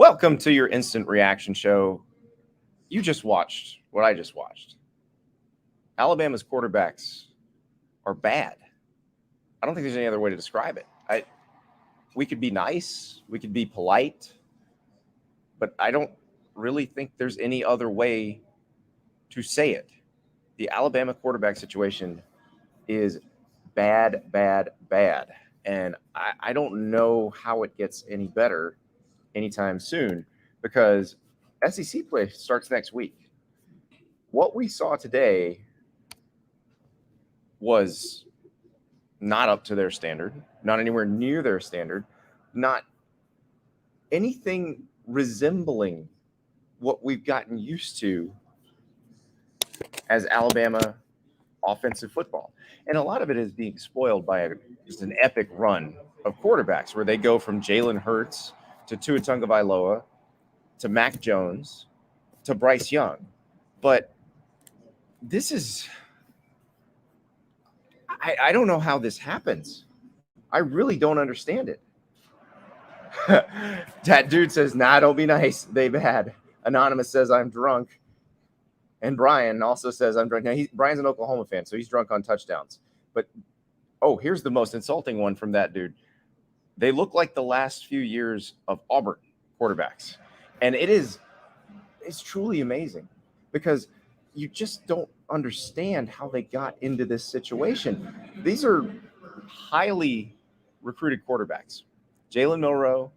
Welcome to your instant reaction show. You just watched what I just watched. Alabama's quarterbacks are bad. I don't think there's any other way to describe it. We could be nice, we could be polite, but I don't really think there's any other way to say it. The Alabama quarterback situation is bad, bad, bad. And I don't know how it gets any better anytime soon because SEC play starts next week. What we saw today was not up to their standard, not anywhere near their standard, not anything resembling what we've gotten used to as Alabama offensive football. And a lot of it is being spoiled by just an epic run of quarterbacks where they go from Jalen Hurts to Tua Tagovailoa to Mac Jones to Bryce Young. But this is I don't know how this happens. I really don't understand it. That dude says, nah, don't be nice. They bad. Anonymous says, I'm drunk. And Brian also says, I'm drunk. Now, Brian's an Oklahoma fan, so he's drunk on touchdowns. But, here's the most insulting one from that dude. They look like the last few years of Auburn quarterbacks. And it's truly amazing because you just don't understand how they got into this situation. These are highly recruited quarterbacks. Jalen Milroe,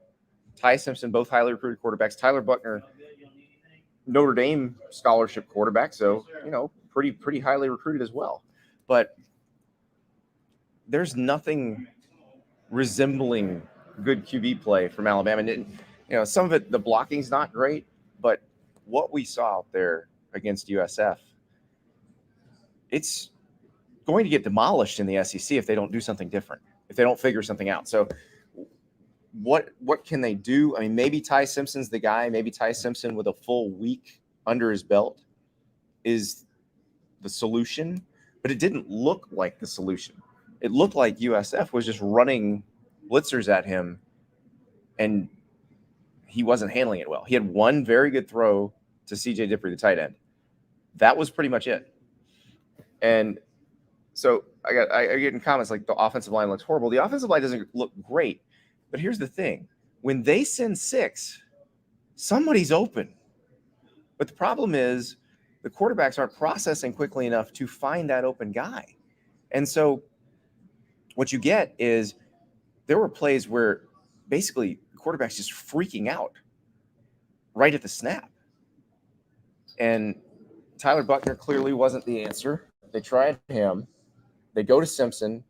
Ty Simpson, both highly recruited quarterbacks. Tyler Buchner, Notre Dame scholarship quarterback, so pretty highly recruited as well. But there's nothing resembling good QB play from Alabama. And some of it, the blocking's not great, but what we saw out there against USF, it's going to get demolished in the SEC if they don't do something different, if they don't figure something out. So what can they do? I mean, maybe Ty Simpson's the guy. Maybe Ty Simpson with a full week under his belt is the solution, but it didn't look like the solution. It looked like USF was just running blitzers at him, and he wasn't handling it well. He had one very good throw to CJ Diffrey, the tight end. That was pretty much it. And so I get in comments like the offensive line looks horrible. The offensive line doesn't look great. But here's the thing. When they send 6, somebody's open. But the problem is the quarterbacks aren't processing quickly enough to find that open guy. And so what you get is there were plays where basically the quarterback's just freaking out right at the snap. And Tyler Buchner clearly wasn't the answer. They tried him. They go to Simpson.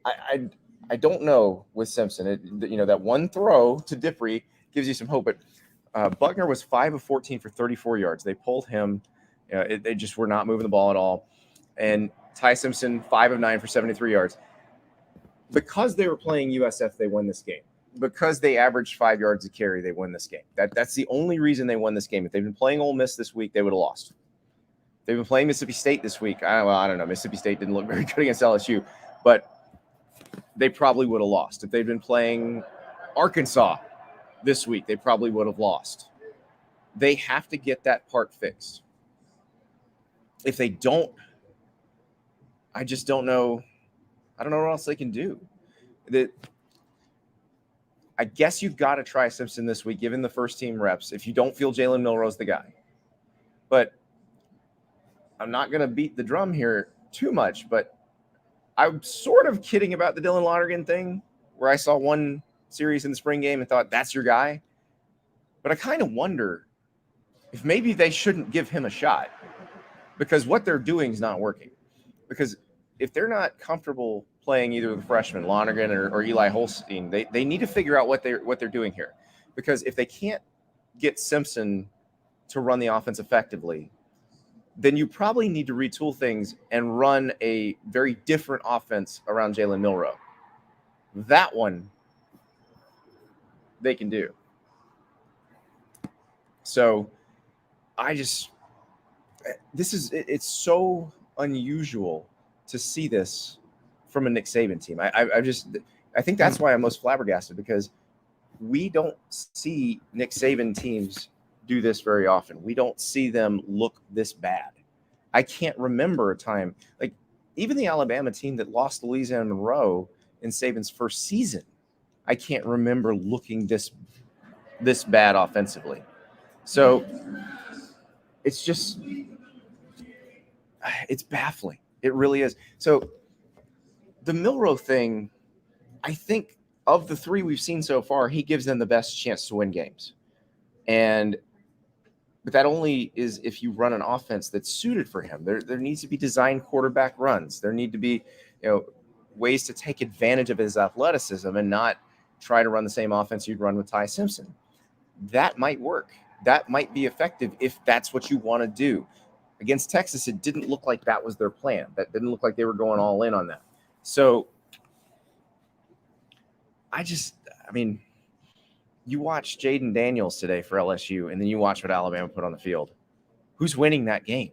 I don't know with Simpson. That one throw to Diffrey gives you some hope. But Buchner was 5 of 14 for 34 yards. They pulled him. They just were not moving the ball at all. And Ty Simpson, 5 of 9 for 73 yards. Because they were playing USF, they won this game. Because they averaged 5 yards a carry, they won this game. That's the only reason they won this game. If they'd been playing Ole Miss this week, they would have lost. If they've been playing Mississippi State this week. I don't know. Mississippi State didn't look very good against LSU. But they probably would have lost. If they'd been playing Arkansas this week, they probably would have lost. They have to get that part fixed. If they don't, I just don't know. I don't know what else they can do. I guess you've got to try Simpson this week, given the first team reps, if you don't feel Jalen Milroe's the guy. But I'm not going to beat the drum here too much, but I'm sort of kidding about the Dylan Lonergan thing, where I saw one series in the spring game and thought, that's your guy. But I kind of wonder if maybe they shouldn't give him a shot because what they're doing is not working. Because if they're not comfortable playing either the freshman, Lonergan or Eli Holstein, they need to figure out what they're doing here. Because if they can't get Simpson to run the offense effectively, then you probably need to retool things and run a very different offense around Jalen Milroe. That one they can do. So it's so unusual to see this from a Nick Saban team. I think that's why I'm most flabbergasted, because we don't see Nick Saban teams do this very often. We don't see them look this bad. I can't remember a time, like even the Alabama team that lost Louisiana Monroe in Saban's first season, I can't remember looking this bad offensively. So it's baffling. It really is. So the Milroe thing, I think of the three we've seen so far, he gives them the best chance to win games. But that only is if you run an offense that's suited for him. There needs to be designed quarterback runs. There need to be, ways to take advantage of his athleticism and not try to run the same offense you'd run with Ty Simpson. That might work. That might be effective if that's what you want to do. Against Texas, it didn't look like that was their plan. That didn't look like they were going all in on that. So you watch Jaden Daniels today for LSU, and then you watch what Alabama put on the field. Who's winning that game?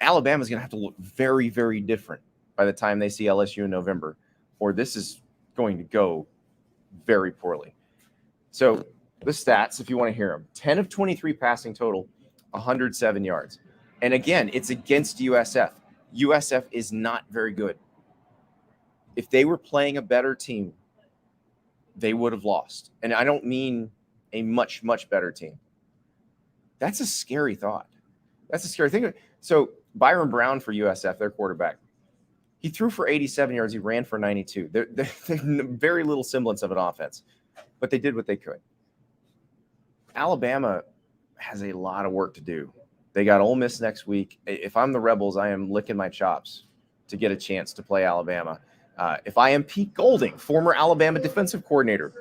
Alabama's going to have to look very, very different by the time they see LSU in November, or this is going to go very poorly. So the stats, if you want to hear them, 10 of 23 passing total, 107 yards. And again, it's against USF. USF is not very good. If they were playing a better team, they would have lost. And I don't mean a much, much better team. That's a scary thought. That's a scary thing. So Byron Brown for USF, their quarterback, he threw for 87 yards. He ran for 92. They're very little semblance of an offense, but they did what they could. Alabama has a lot of work to do. They got Ole Miss next week. If I'm the Rebels, I am licking my chops to get a chance to play Alabama. If I am Pete Golding, former Alabama defensive coordinator,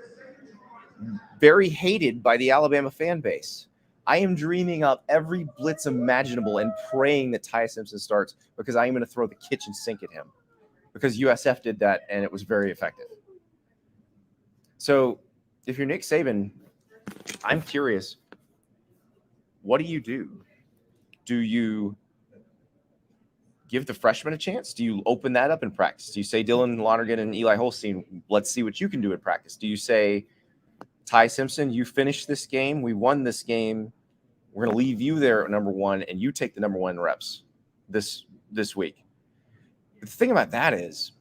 very hated by the Alabama fan base, I am dreaming up every blitz imaginable and praying that Ty Simpson starts because I am going to throw the kitchen sink at him because USF did that and it was very effective. So if you're Nick Saban, I'm curious, what do you do? Do you give the freshmen a chance? Do you open that up in practice? Do you say Dylan Lonergan and Eli Holstein, let's see what you can do in practice? Do you say, Ty Simpson, you finish this game. We won this game. We're going to leave you there at number one, and you take the number one reps this week. The thing about that is,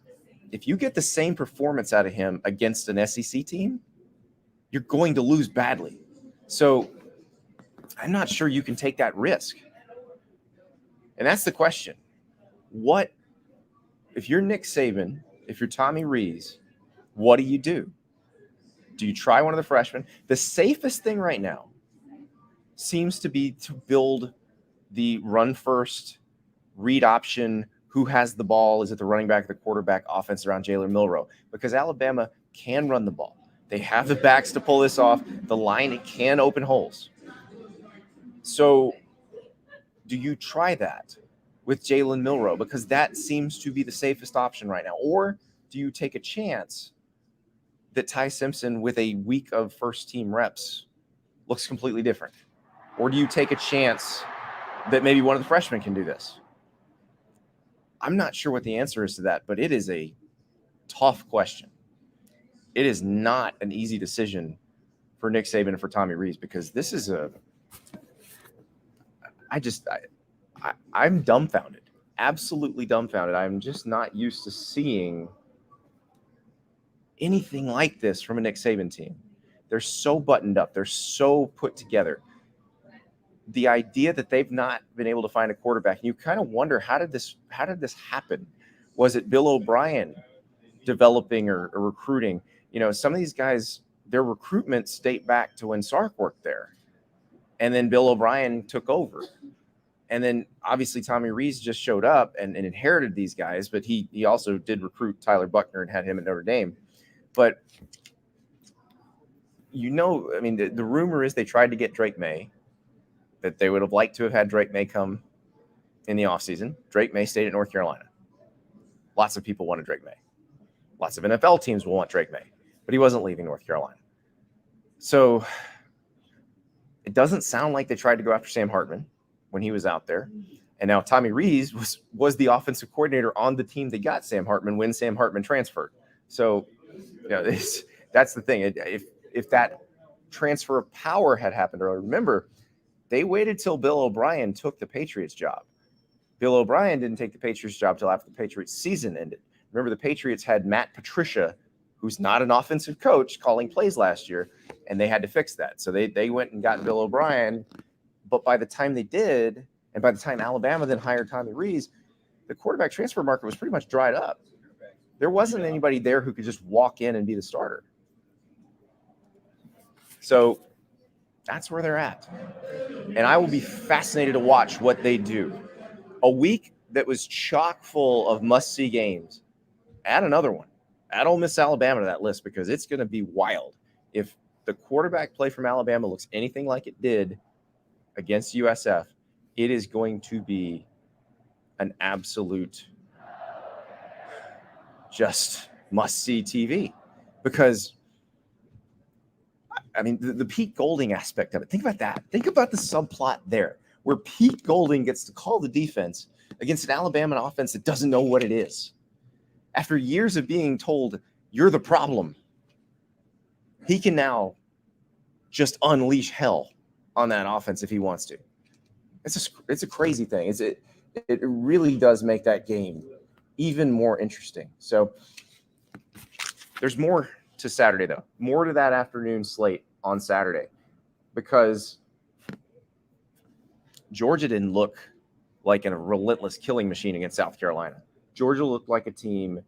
if you get the same performance out of him against an SEC team, you're going to lose badly. So I'm not sure you can take that risk. And that's the question. What, if you're Nick Saban, if you're Tommy Rees, what do you do? Do you try one of the freshmen? The safest thing right now seems to be to build the run first, read option, who has the ball, is it the running back, the quarterback, offense around Jalen Milroe, because Alabama can run the ball. They have the backs to pull this off. The line, it can open holes. So do you try that with Jalen Milroe? Because that seems to be the safest option right now. Or do you take a chance that Ty Simpson with a week of first team reps looks completely different? Or do you take a chance that maybe one of the freshmen can do this? I'm not sure what the answer is to that, but it is a tough question. It is not an easy decision for Nick Saban and for Tommy Rees, because this is I'm dumbfounded, absolutely dumbfounded. I'm just not used to seeing anything like this from a Nick Saban team. They're so buttoned up. They're so put together. The idea that they've not been able to find a quarterback, and you kind of wonder, how did this happen? Was it Bill O'Brien developing or recruiting? Some of these guys, their recruitments date back to when Sark worked there. And then Bill O'Brien took over. And then obviously Tommy Rees just showed up and inherited these guys, but he also did recruit Tyler Buchner and had him at Notre Dame. But, the rumor is they tried to get Drake May, that they would have liked to have had Drake May come in the offseason. Drake May stayed at North Carolina. Lots of people wanted Drake May. Lots of NFL teams will want Drake May, but he wasn't leaving North Carolina. So it doesn't sound like they tried to go after Sam Hartman when he was out there. And now Tommy Rees was the offensive coordinator on the team that got Sam Hartman when Sam Hartman transferred. So, That's the thing. If that transfer of power had happened earlier, remember, they waited till Bill O'Brien took the Patriots job. Bill O'Brien didn't take the Patriots job till after the Patriots season ended. Remember, the Patriots had Matt Patricia, who's not an offensive coach, calling plays last year, and they had to fix that. So they went and got Bill O'Brien. But by the time they did, and by the time Alabama then hired Tommy Rees, the quarterback transfer market was pretty much dried up. There wasn't anybody there who could just walk in and be the starter. So that's where they're at. And I will be fascinated to watch what they do. A week that was chock full of must-see games. Add another one. Add Ole Miss Alabama to that list because it's going to be wild. If the quarterback play from Alabama looks anything like it did against USF, it is going to be an absolute just must-see TV. Because, I mean, the Pete Golding aspect of it, think about that. Think about the subplot there, where Pete Golding gets to call the defense against an Alabama offense that doesn't know what it is. After years of being told, you're the problem, he can now just unleash hell on that offense if he wants to. It's a crazy thing. It really does make that game even more interesting. So there's more to Saturday, though. More to that afternoon slate on Saturday, because Georgia didn't look like a relentless killing machine against South Carolina. Georgia looked like a team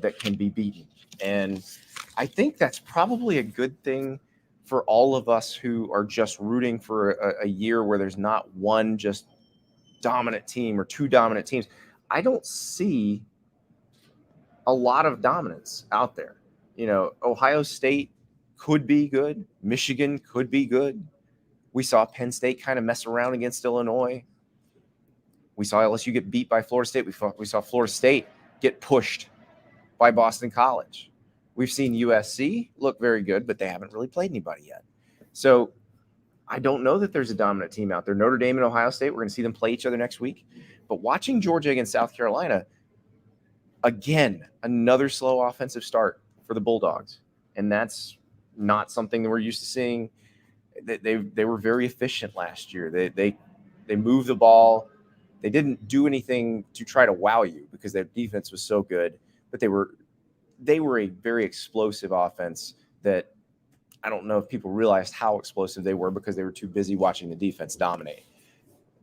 that can be beaten. And I think that's probably a good thing for all of us who are just rooting for a year where there's not one just dominant team or two dominant teams. I don't see a lot of dominance out there. You know, Ohio State could be good. Michigan could be good. We saw Penn State kind of mess around against Illinois. We saw LSU get beat by Florida State. We saw Florida State get pushed by Boston College. We've seen USC look very good, but they haven't really played anybody yet. So I don't know that there's a dominant team out there. Notre Dame and Ohio State, we're going to see them play each other next week. But watching Georgia against South Carolina, again, another slow offensive start for the Bulldogs. And that's not something that we're used to seeing. They were very efficient last year. They moved the ball. They didn't do anything to try to wow you because their defense was so good, but they were a very explosive offense that I don't know if people realized how explosive they were because they were too busy watching the defense dominate.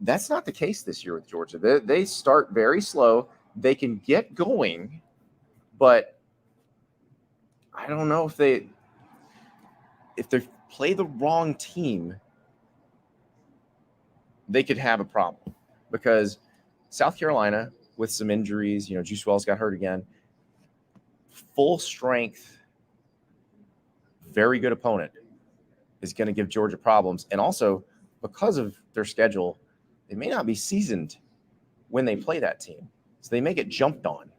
That's not the case this year with Georgia. They start very slow. They can get going, but I don't know if they play the wrong team, they could have a problem. Because South Carolina, with some injuries, Juice Wells got hurt again, full strength, very good opponent is going to give Georgia problems. And also, because of their schedule, they may not be seasoned when they play that team. So they may get jumped on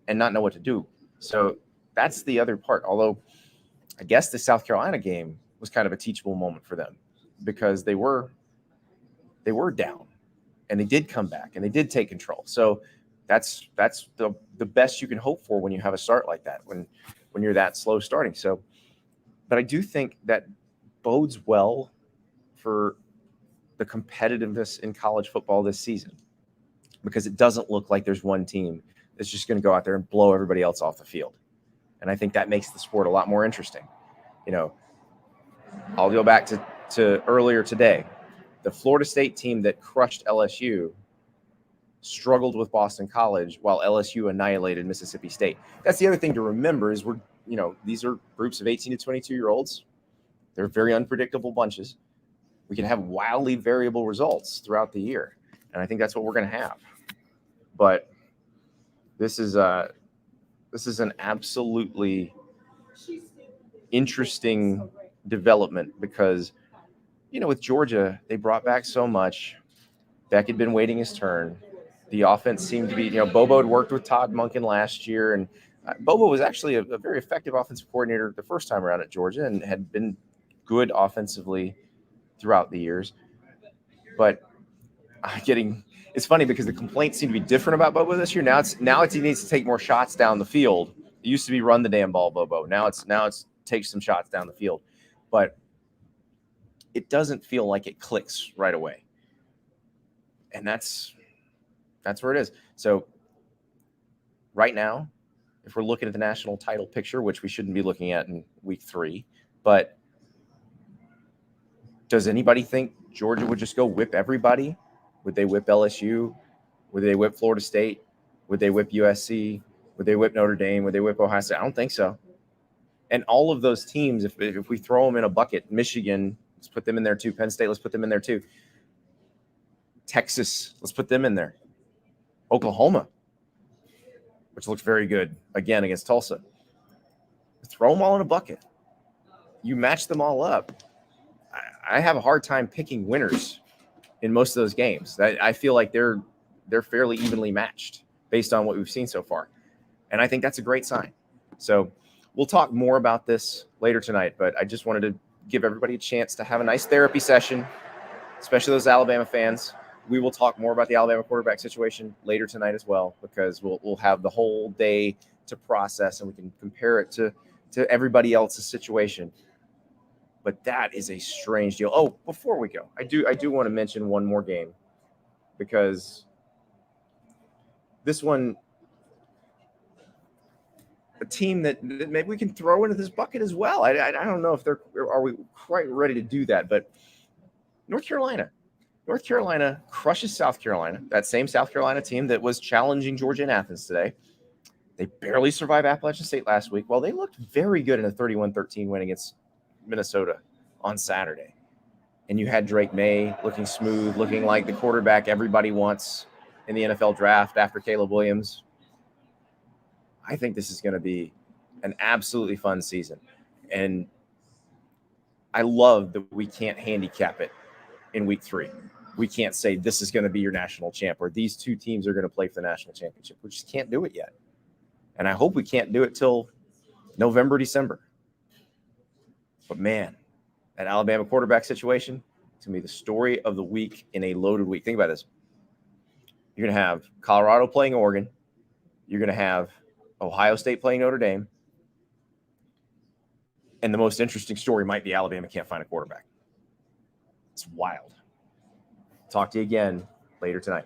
and not know what to do. So that's the other part. Although I guess the South Carolina game was kind of a teachable moment for them because they were down and they did come back and they did take control. So that's the best you can hope for when you have a start like that, when you're that slow starting. So, but I do think that bodes well for the competitiveness in college football this season, because it doesn't look like there's one team that's just going to go out there and blow everybody else off the field. And I think that makes the sport a lot more interesting. I'll go back to earlier today. The Florida State team that crushed LSU struggled with Boston College while LSU annihilated Mississippi State. That's the other thing to remember is these are groups of 18 to 22-year-olds. They're very unpredictable bunches. We can have wildly variable results throughout the year. And I think that's what we're going to have. But this is an absolutely interesting development because, with Georgia, they brought back so much. Beck had been waiting his turn. The offense seemed to be, Bobo had worked with Todd Monken last year, and Bobo was actually a very effective offensive coordinator the first time around at Georgia and had been good offensively throughout the years. But it's funny because the complaints seem to be different about Bobo this year. Now it's he needs to take more shots down the field. It used to be run the damn ball, Bobo. Now it's take some shots down the field, but it doesn't feel like it clicks right away. And that's where it is. So right now, if we're looking at the national title picture, which we shouldn't be looking at in week 3, but does anybody think Georgia would just go whip everybody? Would they whip LSU? Would they whip Florida State? Would they whip USC? Would they whip Notre Dame? Would they whip Ohio State? I don't think so. And all of those teams, if we throw them in a bucket, Michigan, let's put them in there too. Penn State, let's put them in there too. Texas, let's put them in there. Oklahoma, which looks very good, again, against Tulsa. Throw them all in a bucket. You match them all up. I have a hard time picking winners in most of those games. I feel like they're fairly evenly matched based on what we've seen so far. And I think that's a great sign. So we'll talk more about this later tonight, but I just wanted to give everybody a chance to have a nice therapy session, especially those Alabama fans. We will talk more about the Alabama quarterback situation later tonight as well, because we'll have the whole day to process and we can compare it to everybody else's situation. But that is a strange deal. Oh, before we go, I do want to mention one more game, because this one, a team that maybe we can throw into this bucket as well. I don't know if are we quite ready to do that, but North Carolina crushes South Carolina, that same South Carolina team that was challenging Georgia in Athens today. They barely survived Appalachian State last week. Well, they looked very good in a 31-13 win against Minnesota on Saturday. And you had Drake May looking smooth, looking like the quarterback everybody wants in the NFL draft after Caleb Williams. I think this is going to be an absolutely fun season. And I love that we can't handicap it in week 3. We can't say this is going to be your national champ or these two teams are going to play for the national championship. We just can't do it yet. And I hope we can't do it till November, December. But man, that Alabama quarterback situation is going to be the story of the week in a loaded week. Think about this. You're going to have Colorado playing Oregon. You're going to have Ohio State playing Notre Dame. And the most interesting story might be Alabama can't find a quarterback. It's wild. Talk to you again later tonight.